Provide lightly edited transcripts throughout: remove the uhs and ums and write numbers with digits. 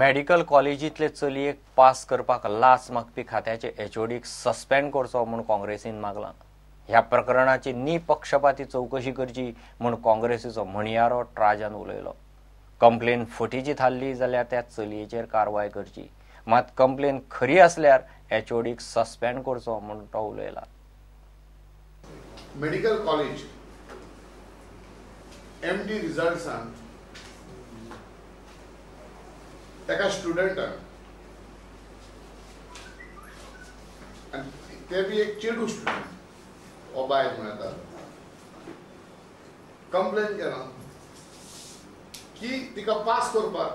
Medical कॉलेजींतले चलयेक pass करपाक लाच मागपी खात्याचे एचओडीक सस्पेंड करचो म्हूण काँग्रेसीन मागलां. ह्या प्रकरणाची निपक्षपाती चवकशी करची म्हूण काँग्रेसीचो म्हणयारो ट्राजान उलयलो. कंप्लेन फटिची थारली जाल्यार त्या चलयेचेर कारवाय करची, मात कंप्लेन खरी आसल्यार एचओडीक सस्पेंड करचो म्हूण तो उलयला. मेडिकल कॉलेज एमडी रिजल्ट्सान एका स्टुडंटान आनी ते बी एक चेडू स्टुडंट हो बायल म्हणटा कंप्लेन केला की तिका पास करपाक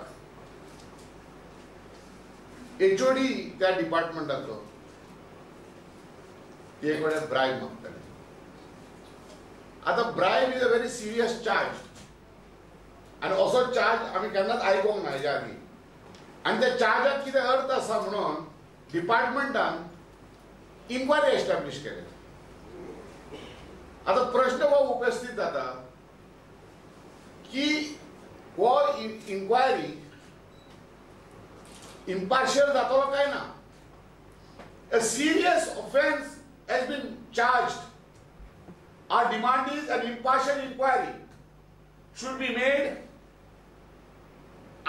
एचओडी त्या डिपार्टमेंटाचो ते कडेन ब्रायब मागताले. आता bribe is a very serious charge आनी असो चार्ज आमी केन्नाच आयकोंक ना हेच्या आदी. आनी त्या चार्जात कितें अर्थ आसा म्हणून डिपार्टमेंटान इन्क्वायरी एस्टॅब्लिश केली. आता प्रश्न हो उपस्थित जाता की हो इन्क्वायरी इम्पार्शियल जातलो काय ना. A serious offense has been charged. Our demand is an impartial inquiry should be made.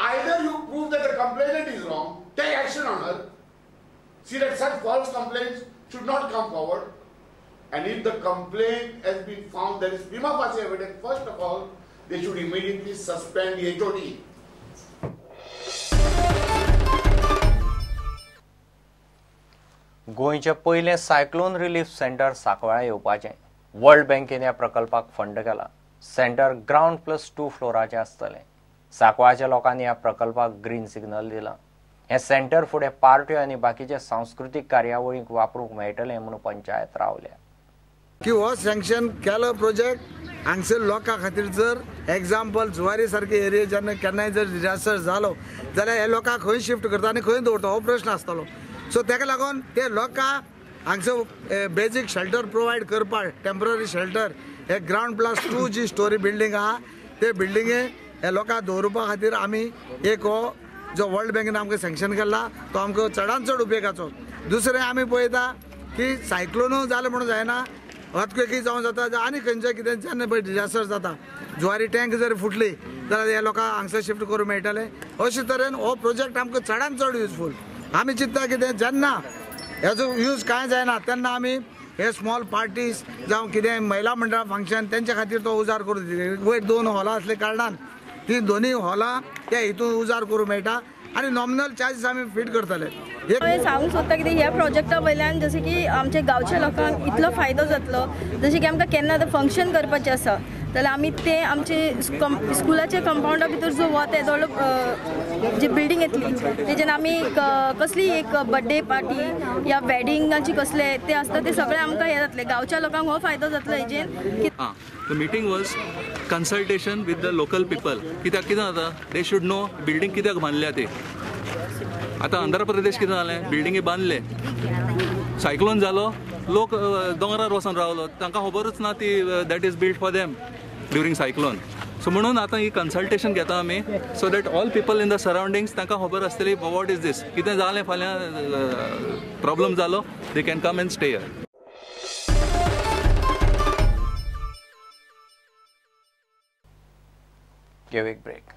Either you prove that the complainant is wrong, take action on her, see that such false complaints should not come forward, and if the complaint has been found there is prima facie evidence, first of all, they should immediately suspend the HOD. गोंयचे पयले cyclone relief centre सांकवाळा येवपाचें. World बँकेन ह्या प्रकल्पाक fund केला. Centre ground plus 2 फ्लोराचें आसतलें. सांकवाळाच्या लोकांनी ह्या प्रकल्पाक ग्रीन सिग्नल दिला. हे सेंटर फुडें पार्ट्यो आनी बाकीचे सांस्कृतीक कार्यावळींक वापरूंक मेळटलें म्हूण पंचायत रावल्या. की हो सँक्शन केलो प्रोजेक्ट हांगसर लोकां खातीर जर एग्जाम्पल जुवारी सारके एरिये जेन्ना केन्नाय जर डिजास्टर जालो जाल्यार हे लोकांक खंय शिफ्ट करता आनी खंय दवरता हो प्रश्न आसतलो. सो ताका लागून ते लोकांक हांगसर बेजीक शेल्टर प्रोवायड करपाक टेम्पररी शेल्टर हे ग्राउंड प्लस 2 जी स्टोरी बिल्डींग आहा ते बिल्डिंगे हे लोकांक दवरपा खातीर आमी एक हो जो वर्ल्ड बँकेन आमकां सँक्शन केला तो आमकां चडांत चड उपेगाचो. दुसरें आमी पळयता की सायक्लोनू जालें म्हणून जायना, अर्थक्वेकी जावं जाता आनी खंयचें कितें जेन्ना पळय डिजास्टर जाता ज्वारी टँक जर फुटली जाल्यार हे लोकांक हांगसर शिफ्ट करूंक मेळटलें. अशे तरेन हो प्रोजेक्ट आमकां चडांत चड युजफूल. आमी चिंतता कितें जेन्ना हेजो यूज कांय जायना तेन्ना आमी हे स्मॉल पार्टीज जावं कितें महिला मंडळा फंक्शन तेंच्या खातीर तो उजार करूं दिले. वयर 2 हॉलां आसले कारणान ती दोनूय हॉलां त्या हितून उजार करूं मेळटा आनी नॉमिनल चार्जीस आमी फीट करतले. हांवें सांगूंक सोदता कितें ह्या प्रोजेक्टा वयल्यान जशें की आमच्या गांवच्या लोकांक इतलो फायदो जातलो. जशें की आमकां केन्ना फंक्शन करपाचें आसा जाल्यार आमी ते आमचे स्कुलाच्या कंपाउंडा भितर जो वता येदो व्हडलो जी बिल्डींग येतली तेजेन आमी कसली एक बर्थडे पार्टी या वेडिंगाची कसले ते आसता ते सगळे आमकां हे जातले. गांवच्या लोकांक हो फायदो जातलो हेजेन. The meeting was consultation with the local people. कित्याक कितें जाता they should know बिल्डिंग कित्याक बांदल्या ती. आतां आंध्र प्रदेश कितें जालें बिल्डिंगी बांदले सायक्लोन जालो लोक दोंगरार वचून रावलो तांकां खबरूच ना ती that is build for them during cyclone. So म्हणून आतां ही कन्सल्टेशन घेता आमी so that all people in the surroundings तांकां खबर आसतली वॉट इज दीस कितें जालें फाल्यां प्रॉब्लम जालो they can come and stay here. Give a break.